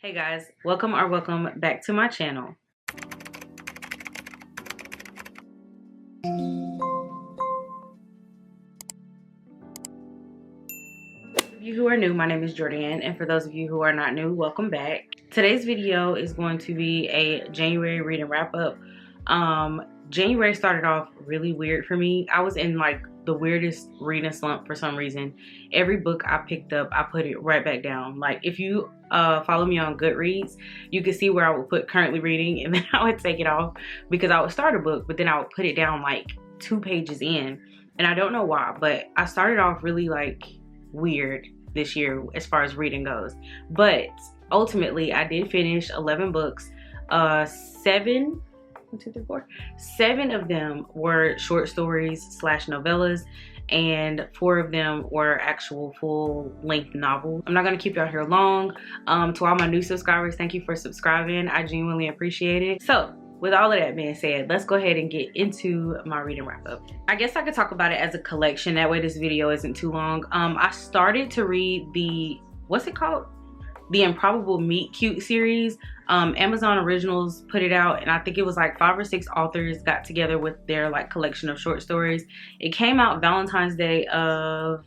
Hey guys, welcome back to my channel. For you who are new, my name is Jordan, and for those of you who are not new, welcome back. Today's video is going to be a January reading wrap up. January started off really weird for me. I was in like the weirdest reading slump for some reason. Every book I picked up, I put it right back down. Like if you follow me on Goodreads, you can see where I would put currently reading and then I would take it off because I would start a book, but then I would put it down like 2 pages in. And I don't know why, but I started off really like weird this year as far as reading goes. But ultimately, I did finish 11 books. 7 of them were short stories / novellas, and 4 of them were actual full-length novels. I'm not gonna keep y'all here long. To all my new subscribers, thank you for subscribing. I genuinely appreciate it. So with all of that being said, let's go ahead and get into my reading wrap up. I guess I could talk about it as a collection. That way this video isn't too long. I started to read the, what's it called? The Improbable Meet Cute series. Amazon Originals put it out, and I think it was like 5 or 6 authors got together with their like collection of short stories. It came out Valentine's Day of,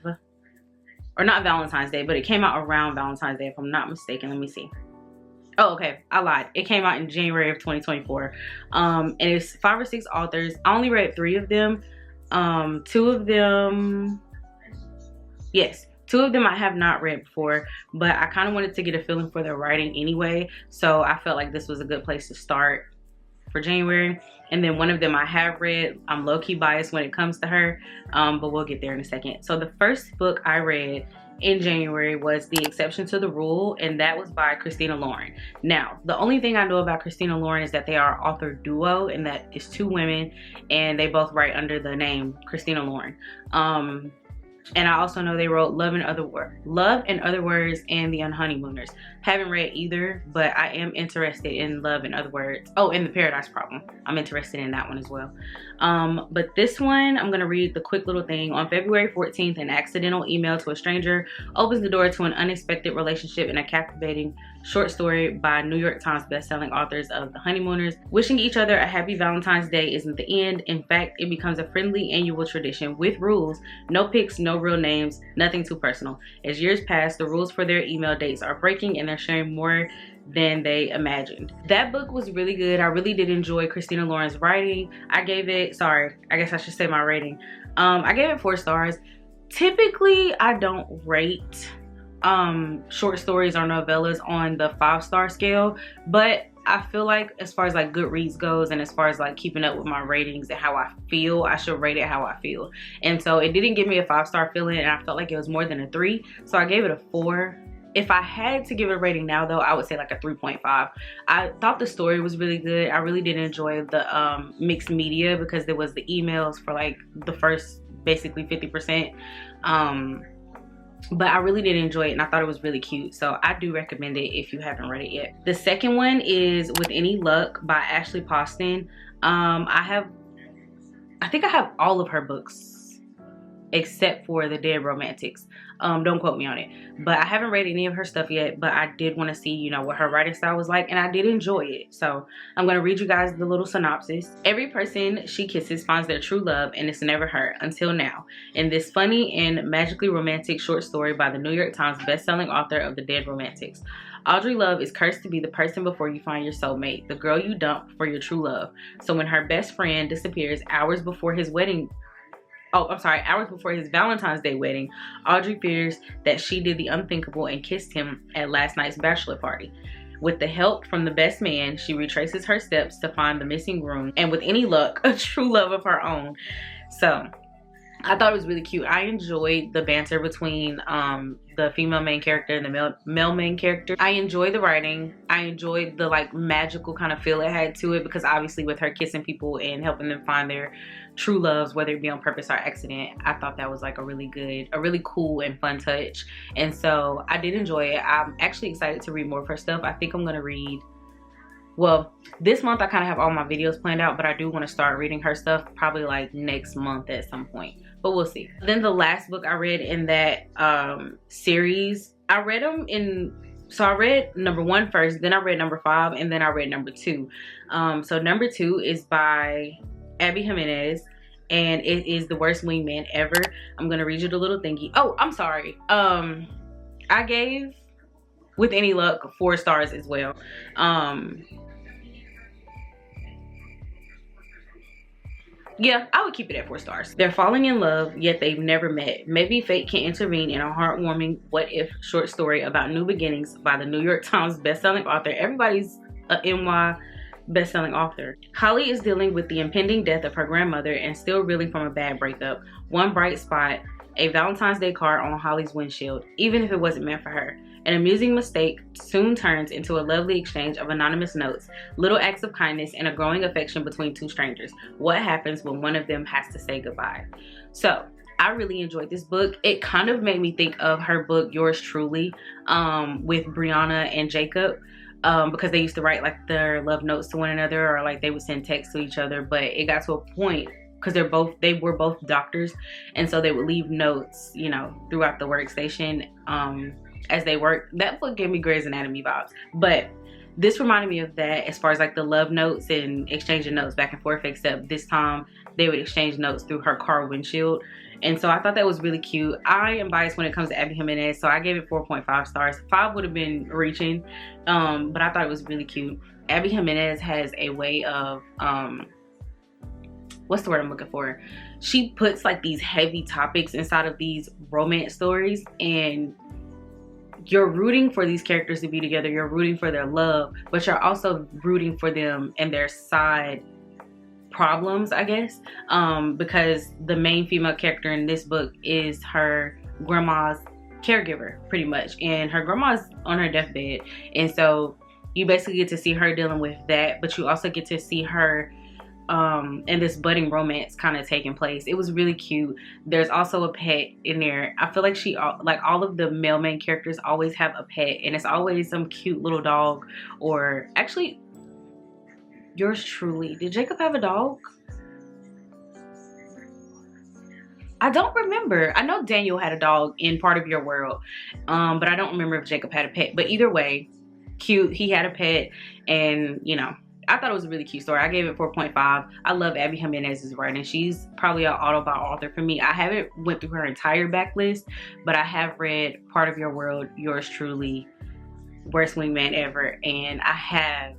or not Valentine's Day, but it came out around Valentine's Day if I'm not mistaken. Let me see. Oh, okay, I lied. It came out in January of 2024. And it's 5 or 6 authors. I only read 3 of them. 2 of them, yes. 2 of them I have not read before, but I kind of wanted to get a feeling for their writing anyway, so I felt like this was a good place to start for January. And then 1 of them I have read. I'm low-key biased when it comes to her, but we'll get there in a second. So the first book I read in January was The Exception to the Rule, and that was by Christina Lauren. Now, the only thing I know about Christina Lauren is that they are author duo, and that is 2 women, and they both write under the name Christina Lauren. And I also know they wrote Love and Other Words and The Unhoneymooners. Haven't read either, but I am interested in Love and Other Words. Oh, and The Paradise Problem. I'm interested in that one as well. But this one, I'm gonna read the quick little thing. On February 14th, an accidental email to a stranger opens the door to an unexpected relationship in a captivating short story by New York Times bestselling authors of The Honeymooners. Wishing each other a happy Valentine's Day isn't the end. In fact, it becomes a friendly annual tradition with rules. No pics, no real names, nothing too personal. As years pass, the rules for their email dates are breaking and they're sharing more than they imagined. That book was really good. I really did enjoy Christina Lauren's writing. I gave it, sorry, I guess I should say my rating. I gave it 4 stars. Typically, I don't rate short stories or novellas on the 5-star scale, but I feel like as far as like Goodreads goes and as far as like keeping up with my ratings and how I feel, I should rate it how I feel. And so it didn't give me a 5-star feeling, and I felt like it was more than a 3, so I gave it a 4. If I had to give it a rating now though, I would say like a 3.5. I thought the story was really good. I really did enjoy the mixed media because there was the emails for like the first basically 50%. But I really did enjoy it, and I thought it was really cute, so I do recommend it if you haven't read it yet. The second one is With Any Luck by Ashley Poston. I think I have all of her books except for The Dead Romantics. Don't quote me on it, but I haven't read any of her stuff yet, but I did want to see, you know, what her writing style was like, and I did enjoy it. So I'm going to read you guys the little synopsis. Every person she kisses finds their true love, and it's never her until now. In this funny and magically romantic short story by the New York Times bestselling author of The Dead Romantics, Audrey Love is cursed to be the person before you find your soulmate, the girl you dump for your true love. So when her best friend disappears hours before his Valentine's Day wedding, Audrey fears that she did the unthinkable and kissed him at last night's bachelor party. With the help from the best man, she retraces her steps to find the missing groom, and with any luck, a true love of her own. So I thought it was really cute. I enjoyed the banter between the female main character and the male main character. I enjoyed the writing. I enjoyed the like magical kind of feel it had to it, because obviously with her kissing people and helping them find their true loves, whether it be on purpose or accident, I thought that was like a really cool and fun touch. And so I did enjoy it. I'm actually excited to read more of her stuff. I think I'm gonna read, well, this month I kind of have all my videos planned out, but I do want to start reading her stuff probably like next month at some point, but we'll see. Then the last book I read in that series, I read them in So I read number 1 first, then I read number 5, and then I read number 2. So number 2 is by Abby Jimenez, and it is The Worst Wingman Ever. I'm gonna read you the little thingy. Oh, I'm sorry. I gave, with any luck, 4 stars as well. Yeah, I would keep it at 4 stars. They're falling in love, yet they've never met. Maybe fate can intervene in a heartwarming what-if short story about new beginnings by the New York Times bestselling author. Everybody's a NY bestselling author. Holly is dealing with the impending death of her grandmother and still reeling from a bad breakup. One bright spot, a Valentine's Day card on Holly's windshield, even if it wasn't meant for her. An amusing mistake soon turns into a lovely exchange of anonymous notes, little acts of kindness, and a growing affection between 2 strangers. What happens when one of them has to say goodbye? So, I really enjoyed this book. It kind of made me think of her book, Yours Truly, with Brianna and Jacob. Because they used to write like their love notes to one another, or like they would send texts to each other, but it got to a point because they were both doctors, and so they would leave notes, you know, throughout the workstation as they worked. That book gave me Grey's Anatomy vibes, but this reminded me of that as far as like the love notes and exchanging notes back and forth, except this time they would exchange notes through her car windshield. And so I thought that was really cute. I am biased when it comes to Abby Jimenez, so I gave it 4.5 stars. 5 would have been reaching, but I thought it was really cute. Abby Jimenez has a way of, what's the word I'm looking for? She puts like these heavy topics inside of these romance stories, and you're rooting for these characters to be together. You're rooting for their love, but you're also rooting for them and their side problems, I guess, because the main female character in this book is her grandma's caregiver, pretty much, and her grandma's on her deathbed, and so you basically get to see her dealing with that, but you also get to see her and this budding romance kind of taking place. It was really cute. There's also a pet in there. I feel like like all of the male main characters always have a pet, and it's always some cute little dog, or actually, Yours Truly, did Jacob have a dog? I don't remember. I know Daniel had a dog in Part of Your World, but I don't remember if Jacob had a pet. But either way, cute. He had a pet, and you know, I thought it was a really cute story. I gave it 4.5. I love Abby Jimenez's writing. She's probably an autobiography author for me. I haven't went through her entire backlist, but I have read Part of Your World, Yours Truly, Worst Wingman Ever, and I have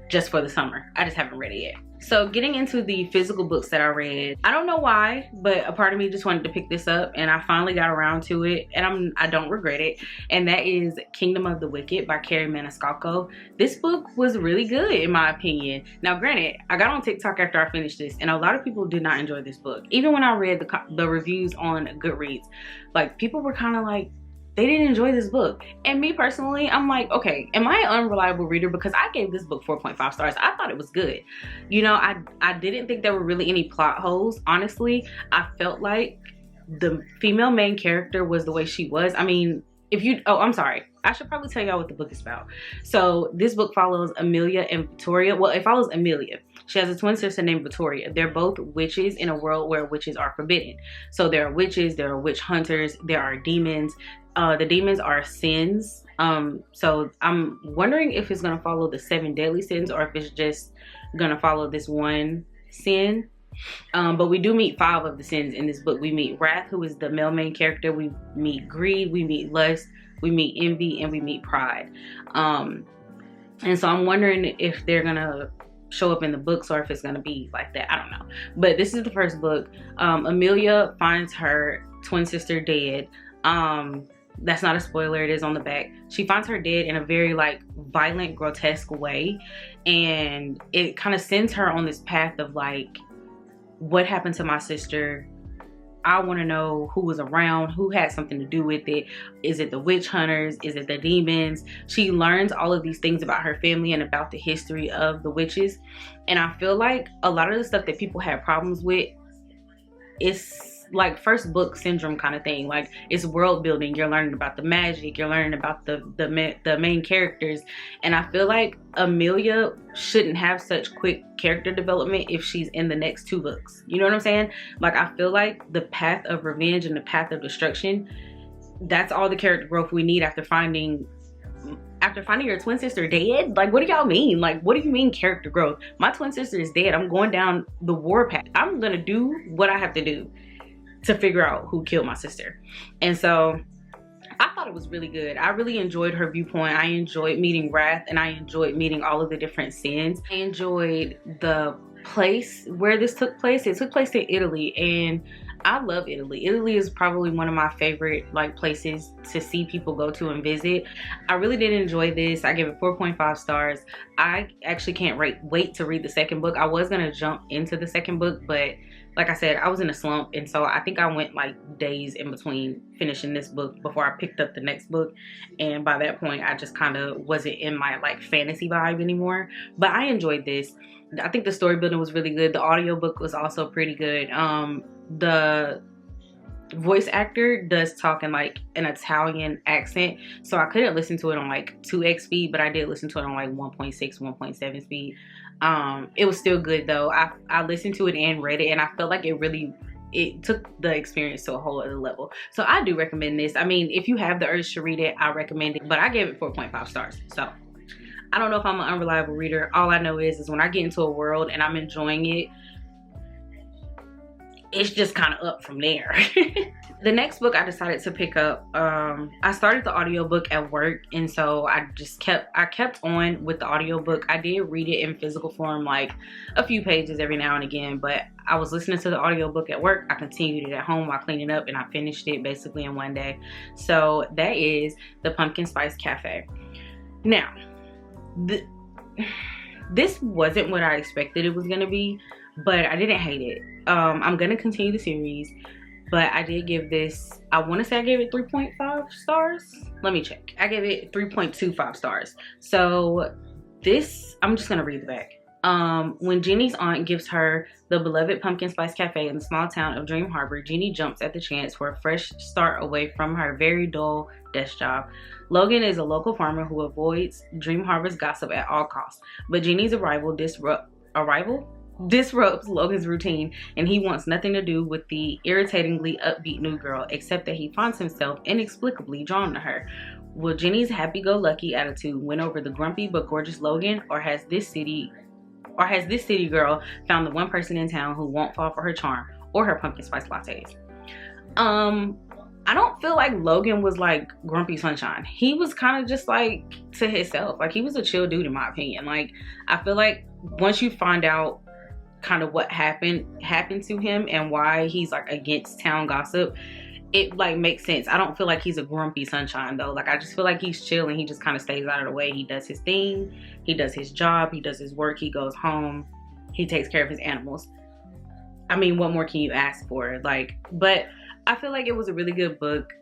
Just for the Summer. I just haven't read it yet. So getting into the physical books that I read, I don't know why, but a part of me just wanted to pick this up, and I finally got around to it, and I don't regret it. And that is Kingdom of the Wicked by Carrie Maniscalco. This book was really good in my opinion. Now granted, I got on TikTok after I finished this, and a lot of people did not enjoy this book. Even when I read the reviews on Goodreads, like people were kind of like, they didn't enjoy this book. And me personally, I'm like, okay, am I an unreliable reader? Because I gave this book 4.5 stars. I thought it was good. You know, I didn't think there were really any plot holes. Honestly, I felt like the female main character was the way she was. I mean, I'm sorry. I should probably tell y'all what the book is about. So this book follows Amelia and Victoria. Well, it follows Amelia. She has a twin sister named Victoria. They're both witches in a world where witches are forbidden. So there are witches, there are witch hunters, there are demons. The demons are sins. So I'm wondering if it's gonna follow the 7 deadly sins, or if it's just gonna follow this one sin. But we do meet 5 of the sins in this book. We meet Wrath, who is the male main character. We meet Greed, we meet Lust, we meet Envy, and we meet Pride. And so I'm wondering if they're gonna show up in the books, or if it's gonna be like that. I don't know. But this is the first book. Amelia finds her twin sister dead. That's not a spoiler, it is on the back. She finds her dead in a very like violent, grotesque way, and it kind of sends her on this path of like, what happened to my sister? I want to know who was around, who had something to do with it. Is it the witch hunters? Is it the demons? She learns all of these things about her family and about the history of the witches, and I feel like a lot of the stuff that people have problems with is like first book syndrome kind of thing. Like, it's world building. You're learning about the magic, you're learning about the main characters, and I feel like Amelia shouldn't have such quick character development if she's in the next 2 books. You know what I'm saying? Like, I feel like the path of revenge and the path of destruction that's all the character growth we need after finding your twin sister dead. Like, what do y'all mean? Like, what do you mean character growth? My twin sister is dead. I'm going down the war path. I'm gonna do what I have to do to figure out who killed my sister. And so I thought it was really good. I really enjoyed her viewpoint. I enjoyed meeting Wrath, and I enjoyed meeting all of the different sins. I enjoyed the place where this took place. It took place in Italy, and I love Italy. Italy is probably one of my favorite like places to see people go to and visit. I really did enjoy this. I gave it 4.5 stars. I actually can't wait to read the second book. I was gonna jump into the second book, but like I said, I was in a slump, and so I think I went like days in between finishing this book before I picked up the next book, and by that point I just kind of wasn't in my like fantasy vibe anymore. But I enjoyed this. I think the story building was really good. The audiobook was also pretty good. The voice actor does talk in like an Italian accent, so I couldn't listen to it on like 2x speed, but I did listen to it on like 1.6, 1.7 speed. It was still good though. I listened to it and read it, and I felt like it took the experience to a whole other level. So I do recommend this. I mean, if you have the urge to read it, I recommend it, but I gave it 4.5 stars. So I don't know if I'm an unreliable reader. All I know is when I get into a world and I'm enjoying it, it's just kind of up from there. The next book I decided to pick up, I started the audiobook at work, and so I kept on with the audiobook. I did read it in physical form, like a few pages every now and again, but I was listening to the audiobook at work. I continued it at home while cleaning up, and I finished it basically in one day. So that is the Pumpkin Spice Cafe. Now, this wasn't what I expected it was gonna be, but I didn't hate it. I'm gonna continue the series, but I did give this, I want to say I gave it 3.5 stars. Let me check. I gave it 3.25 stars. So this, I'm just gonna read the back. When Jeannie's aunt gives her the beloved Pumpkin Spice Cafe in the small town of Dream Harbor, Jeannie jumps at the chance for a fresh start away from her very dull desk job. Logan is a local farmer who avoids Dream Harbor's gossip at all costs, but Jeannie's arrival disrupts Logan's routine, and he wants nothing to do with the irritatingly upbeat new girl, except that he finds himself inexplicably drawn to her. Will Jeannie's happy-go-lucky attitude win over the grumpy but gorgeous Logan, or has this city girl found the one person in town who won't fall for her charm or her pumpkin spice lattes? I don't feel like Logan was like grumpy sunshine. He was kind of just like to himself. Like, he was a chill dude in my opinion. Like, I feel like once you find out kind of what happened to him and why he's like against town gossip, it like makes sense. I don't feel like he's a grumpy sunshine though. Like, I just feel like he's chill and he just kind of stays out of the way. He does his thing, he does his job, he does his work, he goes home, he takes care of his animals. I mean, what more can you ask for? Like, but I feel like it was a really good book.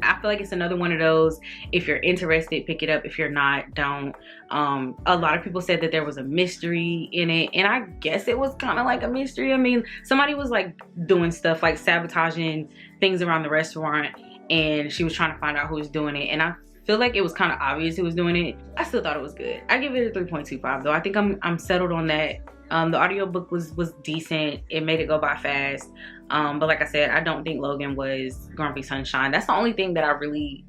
I feel like it's another one of those, if you're interested, pick it up. If you're not, don't. A lot of people said that there was a mystery in it, and I guess it was kind of like a mystery. I mean, somebody was like doing stuff like sabotaging things around the restaurant, and she was trying to find out who was doing it, and I feel like it was kind of obvious who was doing it. I still thought it was good. I give it a 3.25 though. I think I'm settled on that. The audiobook was decent. It made it go by fast. But like I said, I don't think Logan was grumpy sunshine. That's the only thing that I really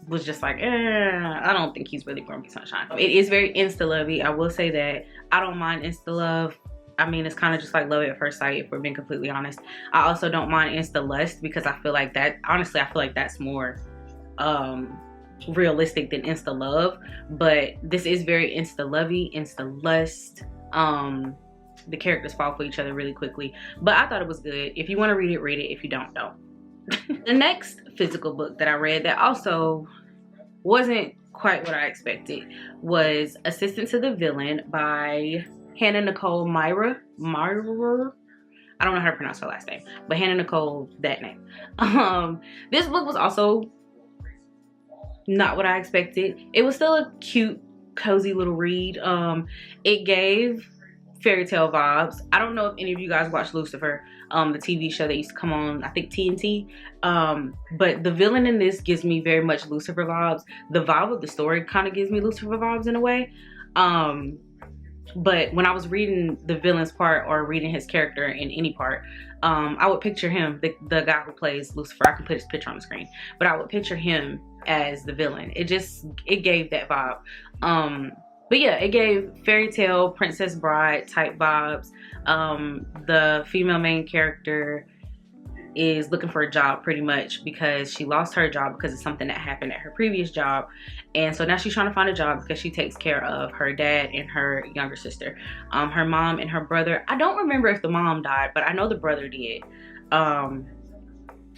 was just like, I don't think he's really grumpy sunshine. It is very insta-lovey. I will say that. I don't mind insta-love. I mean, it's kind of just like love at first sight, if we're being completely honest. I also don't mind insta-lust, because I feel like that, honestly, I feel like that's more realistic than insta-love. But this is very insta-lovey, insta-lust. The characters fall for each other really quickly, but I thought it was good. If you want to read it, read it. If you don't, don't. The next physical book that I read that also wasn't quite what I expected was Assistant to the Villain by Hannah Nicole Myra. I don't know how to pronounce her last name, but Hannah Nicole, that name. This book was also not what I expected. It was still a cute, cozy little read. It gave fairy tale vibes. I don't know if any of you guys watch Lucifer, the TV show that used to come on, I think TNT. But the villain in this gives me very much Lucifer vibes. The vibe of the story kind of gives me Lucifer vibes in a way. But when I was reading the villain's part or reading his character in any part, I would picture him, the guy who plays Lucifer. I can put his picture on the screen, but I would picture him as the villain. It gave that vibe. But yeah, it gave fairy tale, princess bride type vibes. The female main character is looking for a job pretty much because she lost her job because of something that happened at her previous job, and so now she's trying to find a job because she takes care of her dad and her younger sister. Her mom and her brother, I don't remember if the mom died, but I know the brother did.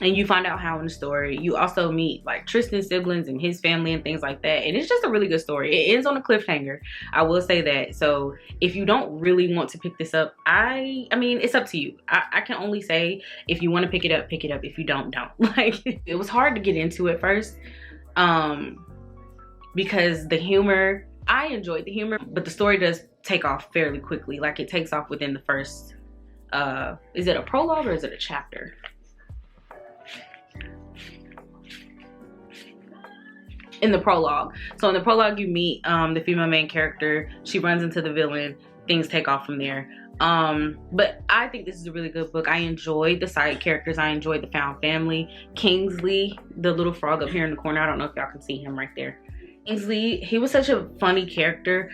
And you find out how in the story. You also meet like Tristan's siblings and his family and things like that. And it's just a really good story. It ends on a cliffhanger, I will say that. So if you don't really want to pick this up, I mean, it's up to you. I can only say if you want to pick it up, pick it up. If you don't. Like, it was hard to get into at first because the humor, I enjoyed the humor, but the story does take off fairly quickly. Like, it takes off within the first, is it a prologue or is it a chapter? In the prologue. So in the prologue, you meet the female main character. She runs into the villain. Things take off from there. But I think this is a really good book. I enjoyed the side characters. I enjoyed the found family. Kingsley, the little frog up here in the corner. I don't know if y'all can see him right there. Kingsley, he was such a funny character.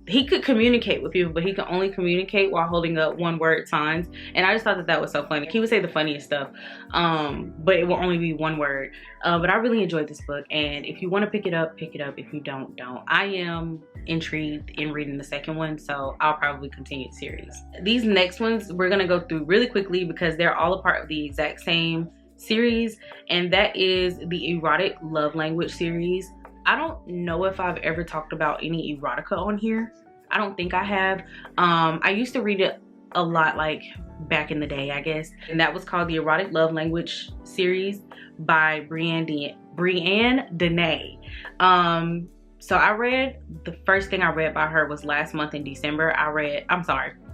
He could communicate with people, but he could only communicate while holding up one-word signs. And I just thought that was so funny. He would say the funniest stuff, but it will only be one word. But I really enjoyed this book. And if you want to pick it up, pick it up. If you don't, don't. I am intrigued in reading the second one, so I'll probably continue the series. These next ones we're going to go through really quickly because they're all a part of the exact same series. And that is the Erotic Love Language series. I don't know if I've ever talked about any erotica on here. I don't think I have. I used to read it a lot, like back in the day, I guess. And that was called the Erotic Love Language series by Brianne Denée. So I read, the first thing I read by her was last month in December.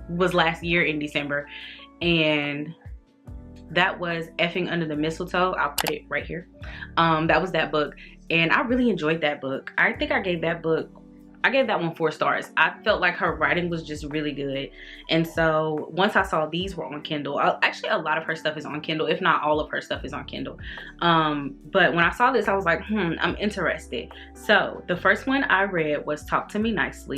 Was last year in December. And that was Effing Under the Mistletoe. I'll put it right here. That was that book. And I really enjoyed that book. I think I gave that one 4 stars. I felt like her writing was just really good. And so once I saw these were on Kindle, actually a lot of her stuff is on Kindle, if not all of her stuff is on Kindle. But when I saw this, I was like, I'm interested. So the first one I read was Talk to Me Nicely.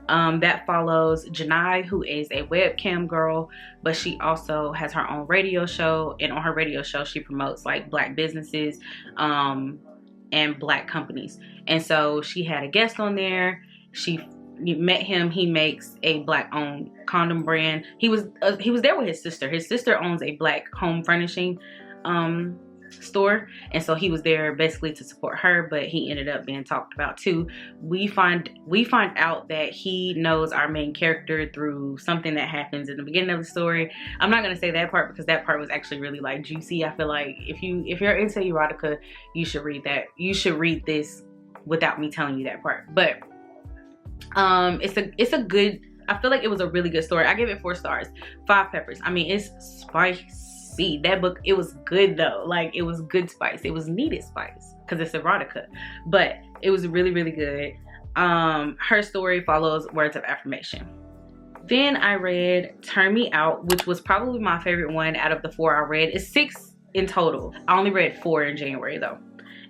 That follows Janai, who is a webcam girl, but she also has her own radio show. And on her radio show, she promotes like Black businesses and Black companies. And so she had a guest on there. You met him. He makes a Black owned condom brand. He was there with his sister. His sister owns a Black home furnishing store, and so he was there basically to support her, but he ended up being talked about too. We find out that he knows our main character through something that happens in the beginning of the story. I'm not going to say that part because that part was actually really like juicy. I feel like if you're into erotica, you should read that. You should read this without me telling you that part. But it's a good, I feel like it was a really good story. I gave it 4 stars, 5 peppers. I mean, it's spicy. That book, it was good though. Like, it was good spice. It was needed spice because it's erotica, but it was really, really good. Her story follows words of affirmation. Then I read Turn Me Out, which was probably my favorite one out of the 4 I read. It's 6 in total. I only read 4 in January though.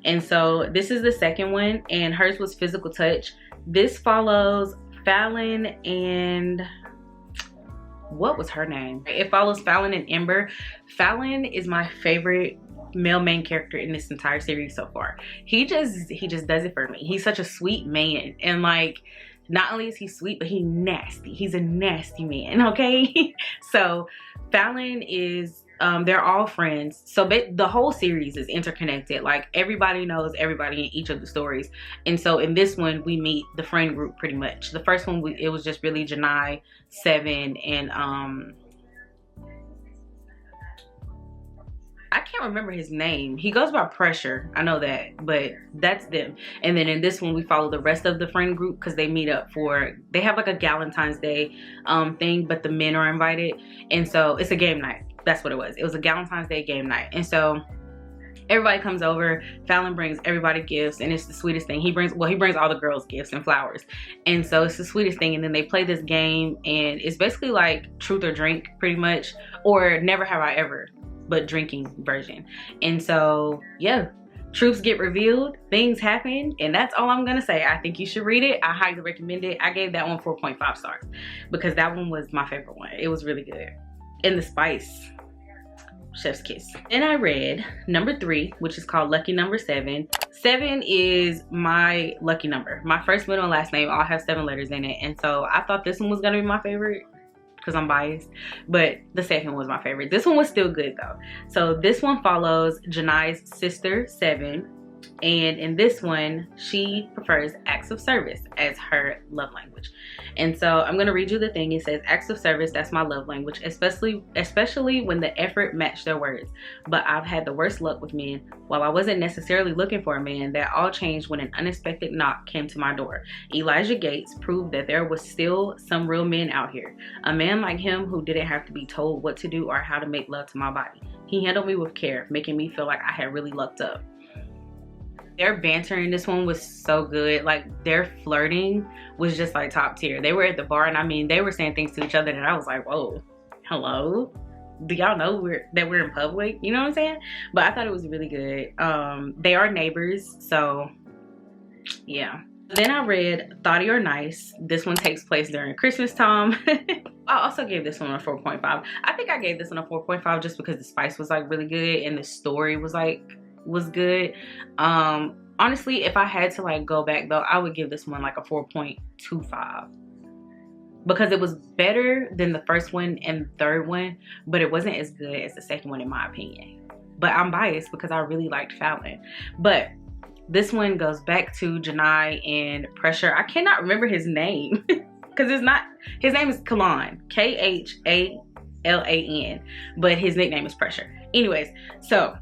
And so this is the second one, and hers was Physical Touch. This follows Fallon and what was her name? It follows Fallon and Ember. Fallon is my favorite male main character in this entire series so far. He just does it for me. He's such a sweet man, and like, not only is he sweet, but he's nasty. He's a nasty man, okay? So Fallon is they're all friends, so the whole series is interconnected. Like, everybody knows everybody in each of the stories. And so in this one, we meet the friend group pretty much. The first one, it was just really Janai, Seven, and I can't remember his name. He goes by Pressure, I know that, but that's them. And then in this one, we follow the rest of the friend group because they meet up they have like a Valentine's Day thing, but the men are invited. And so it's a game night. That's what it was. It was a Valentine's Day game night. And so Everybody comes over. Fallon brings everybody gifts, and it's the sweetest thing. He brings all the girls gifts and flowers, and so it's the sweetest thing. And then they play this game, and it's basically like truth or drink, pretty much, or never have I ever, but drinking version. And so yeah, truths get revealed, things happen, and that's all I'm gonna say. I think you should read it. I highly recommend it. I gave that one 4.5 stars because that one was my favorite one. It was really good. And the spice, chef's kiss. Then I read number 3, which is called Lucky Number 7. 7 is my lucky number. My first, middle, and last name all have 7 letters in it, and so I thought this one was gonna be my favorite because I'm biased, but the second was my favorite. This one was still good though. So this one follows Janai's sister, 7, and in this one, she prefers acts of service as her love language. And so I'm gonna read you the thing. It says, acts of service, that's my love language, especially when the effort matched their words. But I've had the worst luck with men. While I wasn't necessarily looking for a man, that all changed when an unexpected knock came to my door. Elijah Gates proved that there was still some real men out here. A man like him who didn't have to be told what to do or how to make love to my body. He handled me with care, making me feel like I had really lucked up. Their banter in this one was so good. Like, their flirting was just like top tier. They were at the bar, and I mean, they were saying things to each other, and I was like, whoa, hello? Do y'all know that we're in public? You know what I'm saying? But I thought it was really good. They are neighbors, so yeah. Then I read Thoughty or Nice. This one takes place during Christmas time. I also gave this one a 4.5. I think I gave this one a 4.5 just because the spice was like really good and the story was good. Honestly, if I had to like go back though, I would give this one like a 4.25 because it was better than the first one and the third one, but it wasn't as good as the second one in my opinion. But I'm biased because I really liked Fallon. But this one goes back to Janai and Pressure. I cannot remember his name because his name is Kalan, Khalan, but his nickname is Pressure. Anyways, so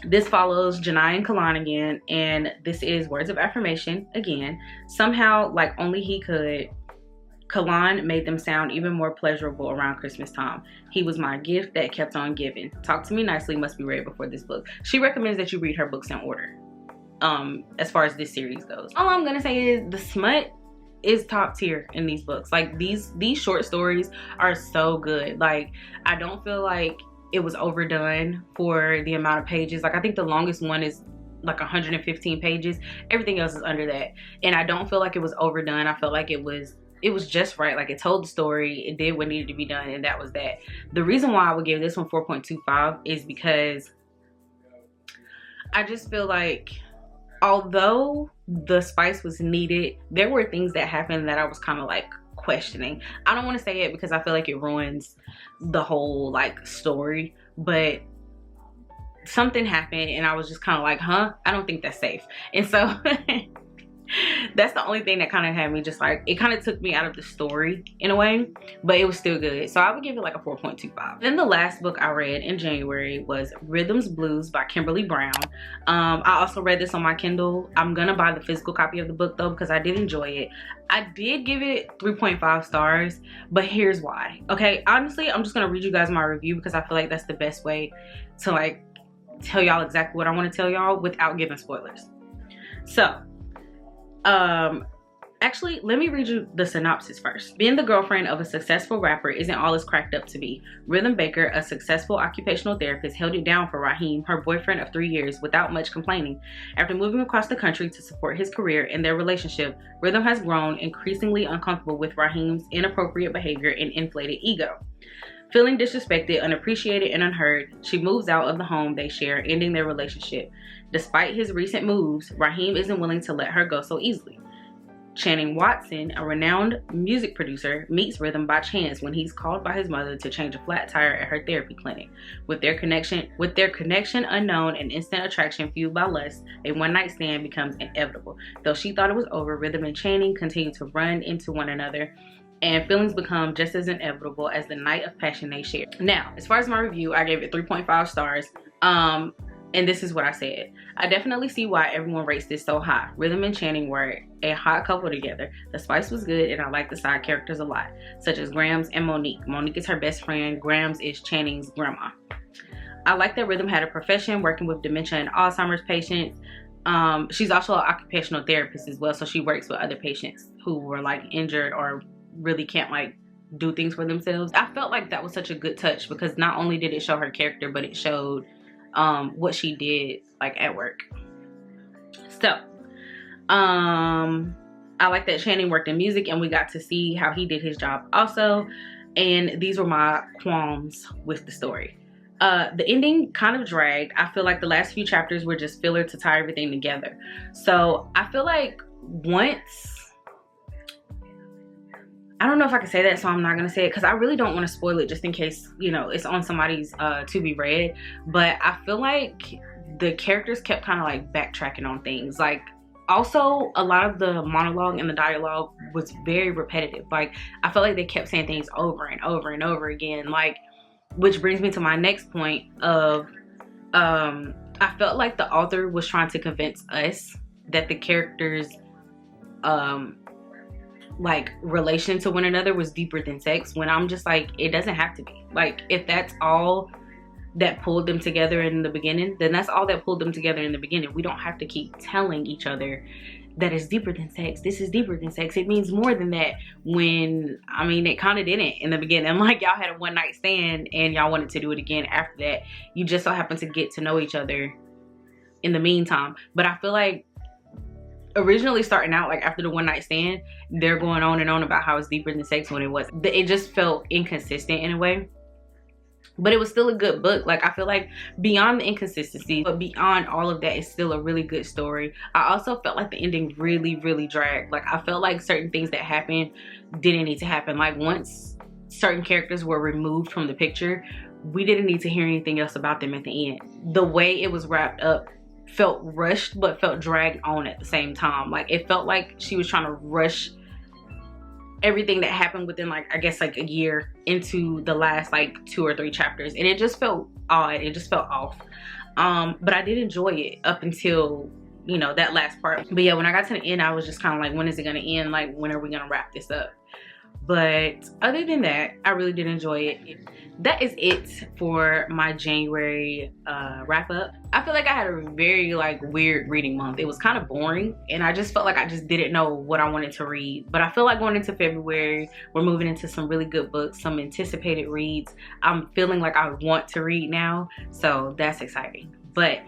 this follows Janai and Kalan again, and this is words of affirmation again. Somehow, like only he could, Kalan made them sound even more pleasurable around Christmas time. He was my gift that kept on giving. Talk to Me Nicely must be read before this book. She recommends that you read her books in order, as far as this series goes. All I'm gonna say is the smut is top tier in these books. Like, these short stories are so good. Like, I don't feel like it was overdone for the amount of pages. Like, I think the longest one is like 115 pages. Everything else is under that, and I don't feel like it was overdone. I felt like it was just right. Like, it told the story, it did what needed to be done, and that was that. The reason why I would give this one 4.25 is because I just feel like although the spice was needed, there were things that happened that I was kind of like questioning. I don't want to say it because I feel like it ruins the whole like story, but something happened and I was just kind of like, huh, I don't think that's safe. And so that's the only thing that kind of had me just like, it kind of took me out of the story in a way, but it was still good. So I would give it like a 4.25. Then the last book I read in January was Rhythms Blues by Kimberly Brown. I also read this on my Kindle. I'm gonna buy the physical copy of the book though because I did enjoy it. I did give it 3.5 stars, but here's why. Okay, honestly, I'm just gonna read you guys my review because I feel like that's the best way to like tell y'all exactly what I want to tell y'all without giving spoilers. So actually, let me read you the synopsis first. Being the girlfriend of a successful rapper isn't all it's cracked up to be. Rhythm Baker, a successful occupational therapist, held it down for Raheem, her boyfriend of 3 years, without much complaining. After moving across the country to support his career and their relationship, Rhythm has grown increasingly uncomfortable with Raheem's inappropriate behavior and inflated ego. Feeling disrespected, unappreciated, and unheard, she moves out of the home they share, ending their relationship. Despite his recent moves, Raheem isn't willing to let her go so easily. Channing Watson, a renowned music producer, meets Rhythm by chance when he's called by his mother to change a flat tire at her therapy clinic. With their connection unknown and instant attraction fueled by lust, a one-night stand becomes inevitable. Though she thought it was over, Rhythm and Channing continue to run into one another, and feelings become just as inevitable as the night of passion they share. Now, as far as my review, I gave it 3.5 stars. And this is what I said. I definitely see why everyone rates this so high. Rhythm and Channing were a hot couple together. The spice was good, and I like the side characters a lot, such as Grams and Monique. Monique is her best friend. Grams is Channing's grandma. I like that Rhythm had a profession working with dementia and Alzheimer's patients. She's also an occupational therapist as well, so she works with other patients who were like injured or really can't like do things for themselves. I felt like that was such a good touch because not only did it show her character, but it showed what she did like at work. So I like that Channing worked in music and we got to see how he did his job also. And these were my qualms with the story. The ending kind of dragged. I feel like the last few chapters were just filler to tie everything together. So I feel like once, I don't know if I can say that, so I'm not gonna say it because I really don't want to spoil it just in case, you know, it's on somebody's to be read. But I feel like the characters kept kind of like backtracking on things. Like also a lot of the monologue and the dialogue was very repetitive. Like I felt like they kept saying things over and over and over again. Like, which brings me to my next point of I felt like the author was trying to convince us that the characters like relation to one another was deeper than sex, when I'm just like, it doesn't have to be. Like if that's all that pulled them together in the beginning, then that's all that pulled them together in the beginning. We don't have to keep telling each other that it's deeper than sex. This is deeper than sex. It means more than that. When, I mean, it kind of didn't in the beginning. Like y'all had a one night stand and y'all wanted to do it again after that. You just so happen to get to know each other in the meantime. But I feel like originally starting out, like after the one night stand, they're going on and on about how it's deeper than sex when it was. It just felt inconsistent in a way. But it was still a good book. Like I feel like beyond the inconsistency, but beyond all of that, it's still a really good story. I also felt like the ending really dragged. Like I felt like certain things that happened didn't need to happen. Like once certain characters were removed from the picture, we didn't need to hear anything else about them at the end. The way it was wrapped up felt rushed, but felt dragged on at the same time. Like it felt like she was trying to rush everything that happened within like, I guess like a year into the last like 2 or 3 chapters, and it just felt odd. It just felt off. But I did enjoy it up until, you know, that last part. But yeah, when I got to the end, I was just kind of like, when is it gonna end? Like when are we gonna wrap this up? But other than that, I really did enjoy it. That is it for my January wrap up. I feel like I had a very like weird reading month. It was kind of boring and I just felt like I just didn't know what I wanted to read. But I feel like going into February, we're moving into some really good books, some anticipated reads. I'm feeling like I want to read now, so that's exciting. But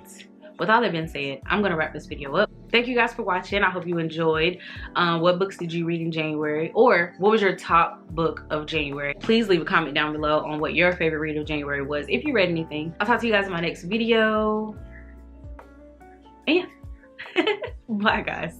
with all that being said, I'm gonna wrap this video up. Thank you guys for watching. I hope you enjoyed. What books did you read in January? Or what was your top book of January? Please leave a comment down below on what your favorite read of January was, if you read anything. I'll talk to you guys in my next video. And bye guys.